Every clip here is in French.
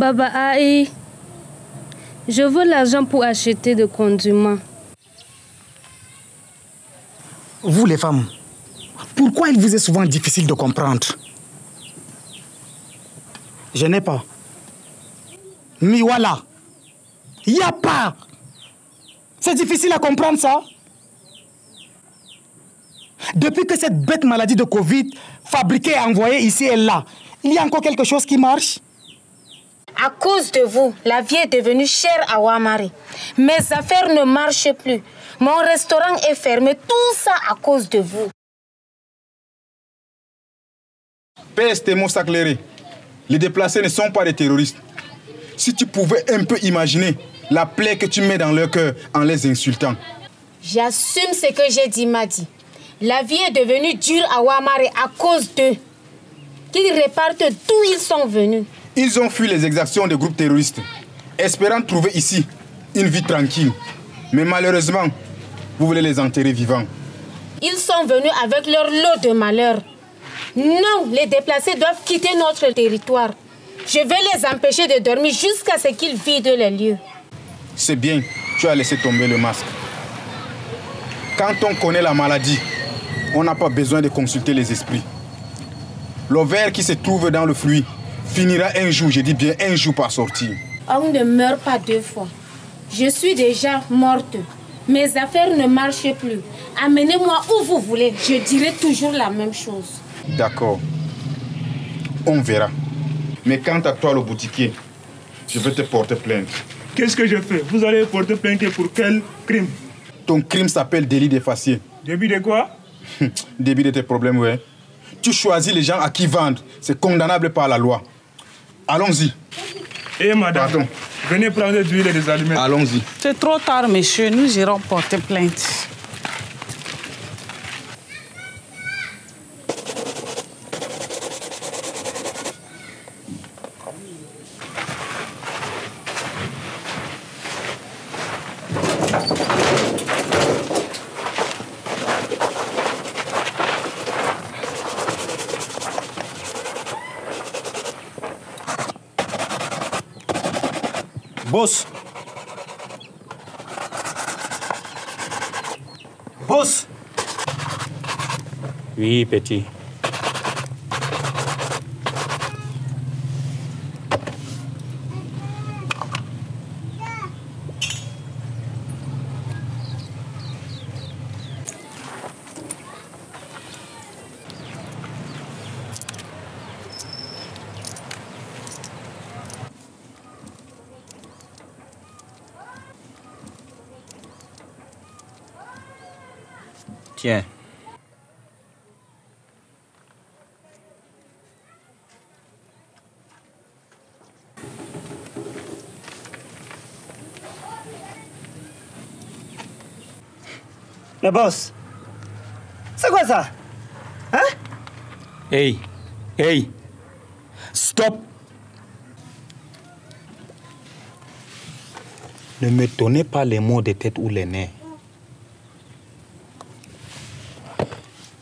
Baba Aïe, je veux l'argent pour acheter des condiments. Vous les femmes, pourquoi il vous est souvent difficile de comprendre? Je n'ai pas. Mais voilà. Il n'y a pas. C'est difficile à comprendre ça. Depuis que cette bête maladie de Covid, fabriquée et envoyée ici et là, il y a encore quelque chose qui marche? À cause de vous, la vie est devenue chère à Ouamaré. Mes affaires ne marchent plus. Mon restaurant est fermé. Tout ça à cause de vous. Peste et Moussakléré, les déplacés ne sont pas des terroristes. Si tu pouvais un peu imaginer la plaie que tu mets dans leur cœur en les insultant. J'assume ce que j'ai dit, Madi. La vie est devenue dure à Ouamaré à cause d'eux. Qu'ils repartent d'où ils sont venus. Ils ont fui les exactions des groupes terroristes, espérant trouver ici une vie tranquille. Mais malheureusement, vous voulez les enterrer vivants. Ils sont venus avec leur lot de malheur. Non, les déplacés doivent quitter notre territoire. Je vais les empêcher de dormir jusqu'à ce qu'ils vident les lieux. C'est bien, tu as laissé tomber le masque. Quand on connaît la maladie, on n'a pas besoin de consulter les esprits. L'ovaire qui se trouve dans le fruit finira un jour, je dis bien un jour, par sortir. On ne meurt pas deux fois. Je suis déjà morte. Mes affaires ne marchent plus. Amenez-moi où vous voulez. Je dirai toujours la même chose. D'accord. On verra. Mais quant à toi, le boutiquier, je vais te porter plainte. Qu'est-ce que je fais? Vous allez porter plainte pour quel crime? Ton crime s'appelle délit de faciès. Début de quoi? Début de tes problèmes, ouais. Tu choisis les gens à qui vendre. C'est condamnable par la loi. Allons-y. Eh madame, pardon. Venez prendre de l'huile et des aliments. Allons-y. C'est trop tard, monsieur. Nous irons porter plainte. Boss. Boss. Oui, petit. Tiens. Mais boss, c'est quoi ça? Hein? Hey, hey, stop! Ne me donnez pas les mots de tête ou les nerfs.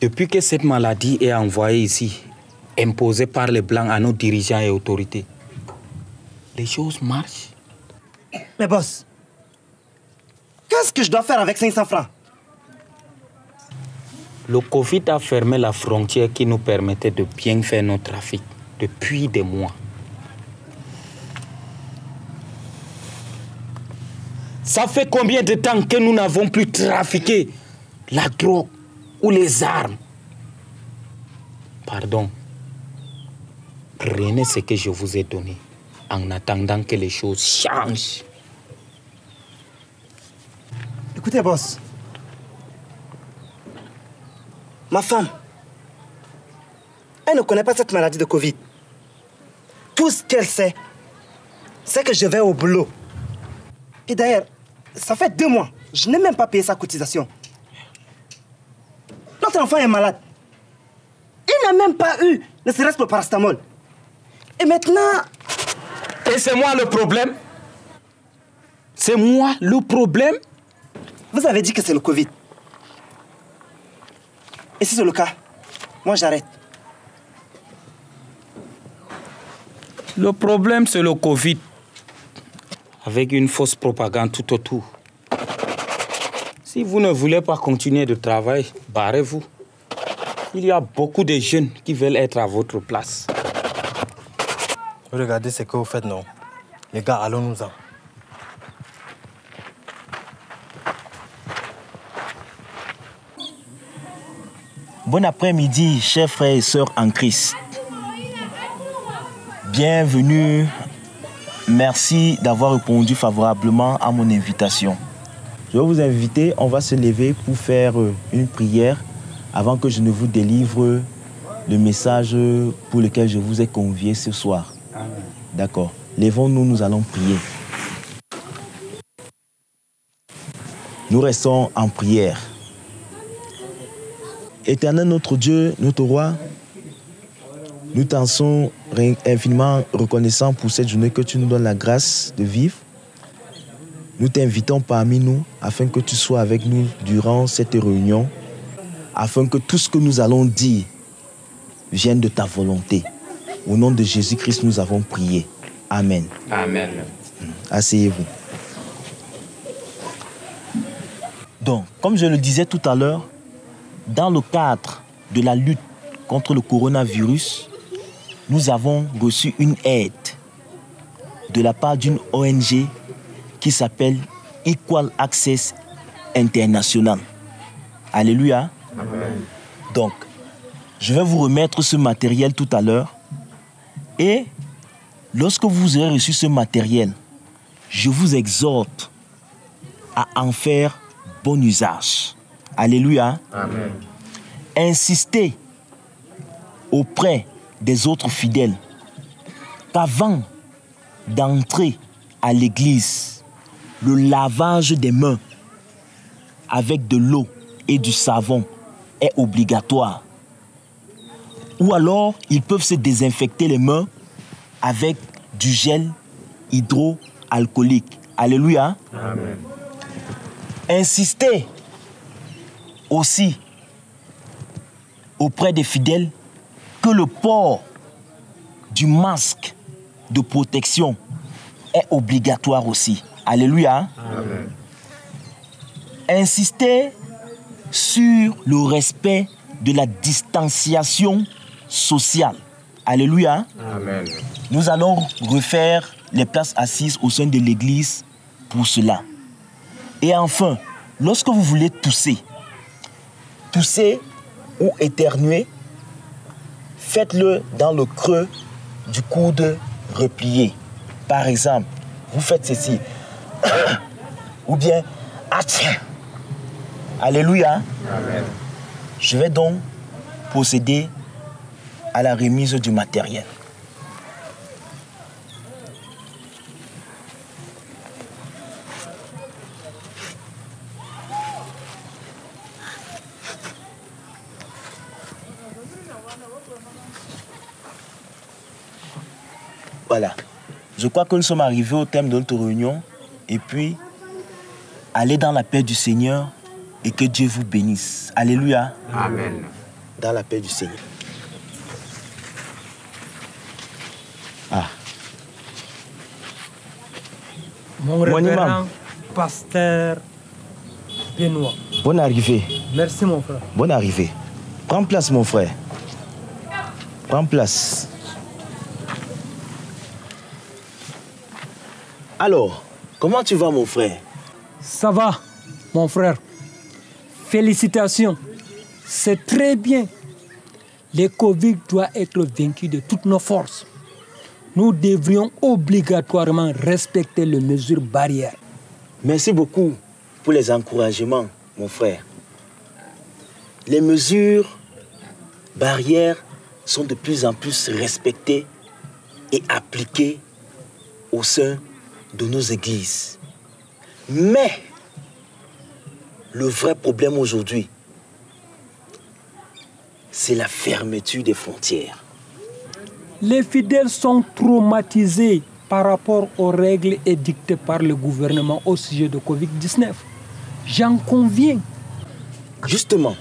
Depuis que cette maladie est envoyée ici, imposée par les Blancs à nos dirigeants et autorités, les choses marchent. Mais boss, qu'est-ce que je dois faire avec 500 francs? Le Covid a fermé la frontière qui nous permettait de bien faire notre trafic depuis des mois. Ça fait combien de temps que nous n'avons plus trafiqué la drogue ou les armes? Pardon. Prenez ce que je vous ai donné en attendant que les choses changent. Écoutez, boss. Ma femme, elle ne connaît pas cette maladie de Covid. Tout ce qu'elle sait, c'est que je vais au boulot. Et d'ailleurs, ça fait 2 mois, je n'ai même pas payé sa cotisation. Notre enfant est malade. Il n'a même pas eu, ne serait-ce que le paracétamol. Et maintenant... Et c'est moi le problème? C'est moi le problème? Vous avez dit que c'est le Covid. Et si c'est le cas, moi j'arrête. Le problème, c'est le Covid. Avec une fausse propagande tout autour. Si vous ne voulez pas continuer de travailler, barrez-vous. Il y a beaucoup de jeunes qui veulent être à votre place. Regardez ce que vous faites, non? Les gars, allons-nous-en. Bon après-midi, chers frères et sœurs en Christ. Bienvenue. Merci d'avoir répondu favorablement à mon invitation. Je vais vous inviter, on va se lever pour faire une prière avant que je ne vous délivre le message pour lequel je vous ai convié ce soir. D'accord. Levons-nous, nous allons prier. Nous restons en prière. Éternel notre Dieu, notre roi, nous t'en sommes infiniment reconnaissants pour cette journée que tu nous donnes la grâce de vivre. Nous t'invitons parmi nous afin que tu sois avec nous durant cette réunion, afin que tout ce que nous allons dire vienne de ta volonté. Au nom de Jésus-Christ, nous avons prié. Amen. Amen. Asseyez-vous. Donc, comme je le disais tout à l'heure, dans le cadre de la lutte contre le coronavirus, nous avons reçu une aide de la part d'une ONG qui s'appelle Equal Access International. Alléluia. Amen. Donc, je vais vous remettre ce matériel tout à l'heure. Et lorsque vous aurez reçu ce matériel, je vous exhorte à en faire bon usage. Alléluia. Amen. Insistez auprès des autres fidèles qu'avant d'entrer à l'église, le lavage des mains avec de l'eau et du savon est obligatoire. Ou alors, ils peuvent se désinfecter les mains avec du gel hydroalcoolique. Alléluia. Amen. Insistez aussi auprès des fidèles que le port du masque de protection est obligatoire aussi. Alléluia. Amen. Insistez sur le respect de la distanciation sociale. Alléluia. Amen. Nous allons refaire les places assises au sein de l'église pour cela. Et enfin, lorsque vous voulez tousser ou éternuer, faites-le dans le creux du coude replié. Par exemple, vous faites ceci. Ou bien, alléluia. Amen. Je vais donc procéder à la remise du matériel. Voilà. Je crois que nous sommes arrivés au thème de notre réunion. Et puis, allez dans la paix du Seigneur et que Dieu vous bénisse. Alléluia. Amen. Dans la paix du Seigneur. Ah. Mon révérend pasteur Benoît. Bonne arrivée. Merci mon frère. Bonne arrivée. Prends place mon frère. Prends place. Alors, comment tu vas mon frère? Ça va, mon frère. Félicitations. C'est très bien. Le Covid doit être vaincu de toutes nos forces. Nous devrions obligatoirement respecter les mesures barrières. Merci beaucoup pour les encouragements, mon frère. Les mesures barrières sont de plus en plus respectées et appliquées au sein de nos églises. Mais le vrai problème aujourd'hui, c'est la fermeture des frontières. Les fidèles sont traumatisés par rapport aux règles édictées par le gouvernement au sujet de Covid-19. J'en conviens. Justement,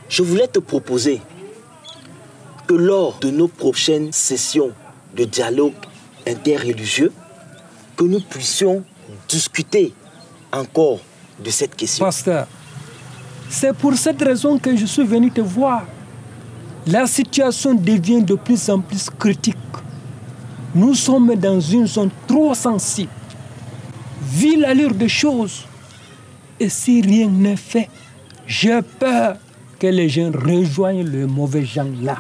je voulais te proposer que lors de nos prochaines sessions de dialogue interreligieux que nous puissions discuter encore de cette question. Pasteur, c'est pour cette raison que je suis venu te voir. La situation devient de plus en plus critique. Nous sommes dans une zone trop sensible. Vu l'allure des choses, et si rien n'est fait, j'ai peur que les gens rejoignent le mauvais gens là.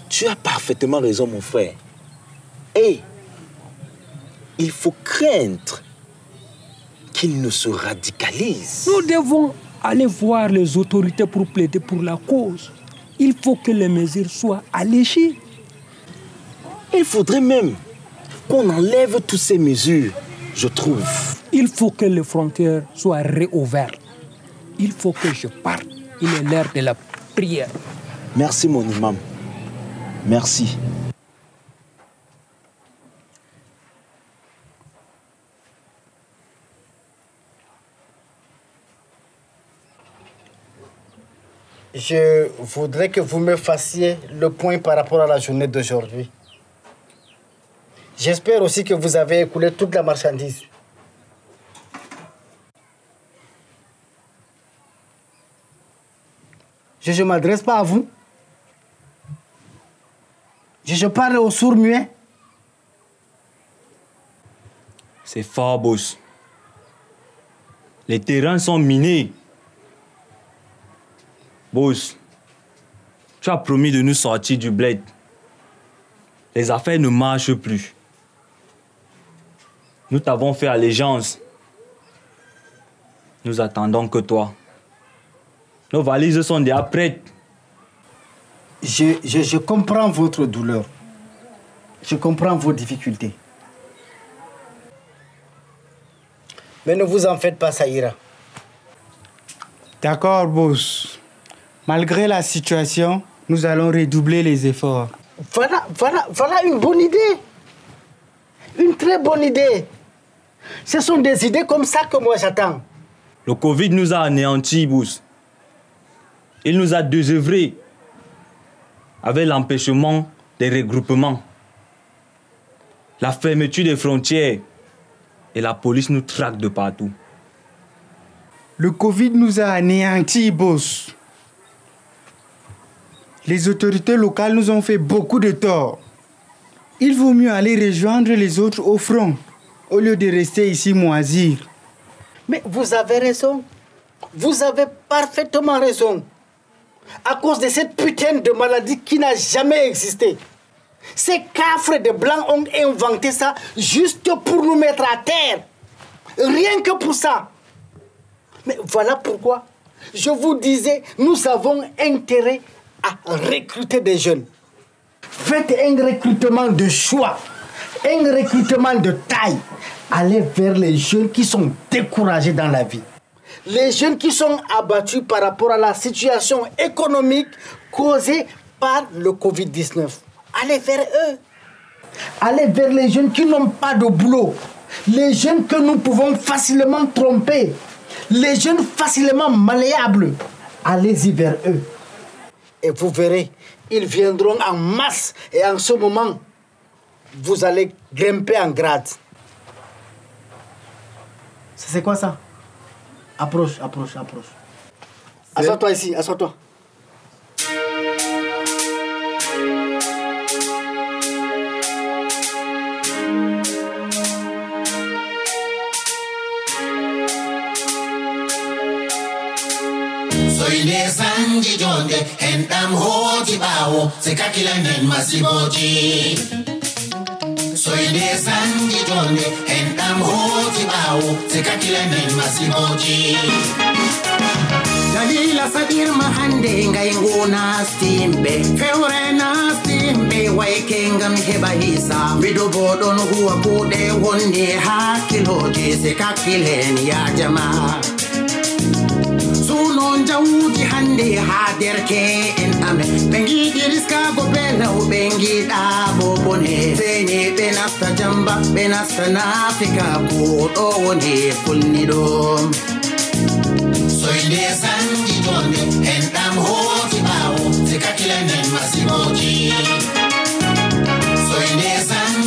Tu as parfaitement raison, mon frère. Et il faut craindre qu'ils ne se radicalisent. Nous devons aller voir les autorités pour plaider pour la cause. Il faut que les mesures soient allégées. Il faudrait même qu'on enlève toutes ces mesures, je trouve. Il faut que les frontières soient réouvertes. Il faut que je parte. Il est l'heure de la prière. Merci, mon imam. Merci. Je voudrais que vous me fassiez le point par rapport à la journée d'aujourd'hui. J'espère aussi que vous avez écoulé toute la marchandise. Je ne m'adresse pas à vous. Je parle aux sourds-muets. C'est fort, boss. Les terrains sont minés. Boss, tu as promis de nous sortir du bled. Les affaires ne marchent plus. Nous t'avons fait allégeance. Nous attendons que toi. Nos valises sont déjà prêtes. Je comprends votre douleur. Je comprends vos difficultés. Mais ne vous en faites pas, ça ira. D'accord, boss. Malgré la situation, nous allons redoubler les efforts. Voilà une bonne idée. Une très bonne idée. Ce sont des idées comme ça que moi j'attends. Le Covid nous a anéantis, boss. Il nous a désœuvrés avec l'empêchement des regroupements, la fermeture des frontières et la police nous traque de partout. Le Covid nous a anéantis, boss. Les autorités locales nous ont fait beaucoup de tort. Il vaut mieux aller rejoindre les autres au front, au lieu de rester ici moisir. Mais vous avez raison. Vous avez parfaitement raison. À cause de cette putain de maladie qui n'a jamais existé. Ces cafres de blancs ont inventé ça juste pour nous mettre à terre. Rien que pour ça. Mais voilà pourquoi je vous disais, nous avons intérêt à recruter des jeunes. Faites un recrutement de choix, un recrutement de taille. Allez vers les jeunes qui sont découragés dans la vie. Les jeunes qui sont abattus par rapport à la situation économique causée par le Covid-19. Allez vers eux. Allez vers les jeunes qui n'ont pas de boulot. Les jeunes que nous pouvons facilement tromper. Les jeunes facilement malléables. Allez-y vers eux. Et vous verrez, ils viendront en masse. Et en ce moment, vous allez grimper en grade. C'est quoi ça? Approche. Assois-toi ici, assois-toi. Soyne sanji jonde hendam hoti bawo se kakila nen masiboji. Soyne sanji jonde hendam hoti bawo se kakila nen masiboji. Dalila sadir mahande ngai ngona stimbe fewre na stimbe waikengam heba hisa bido bodon huwa kude wonde hakiloji se kakilen ya jamaa. Sunon jawuji hande haderke en ame bengi diriska go bela o bengi da bobone sene benasta jamba benasta na Afrika ko do woni kulnido soinde sanji jonde endam hoti bawo se kakila nen masiboji soinde sanji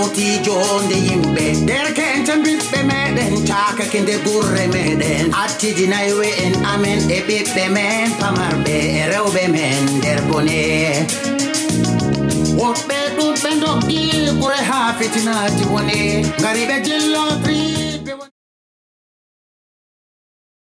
hoti jonde yimɓe derken tan ɓiɓɓe meɗen cakakinde gurre meɗen attidinaywe en amen e ɓiɓɓe men pamarɓe e rewɓe men nder bone woɓɓe ɗuɗɓe doggi gure ha fitinaji woni gari ɓe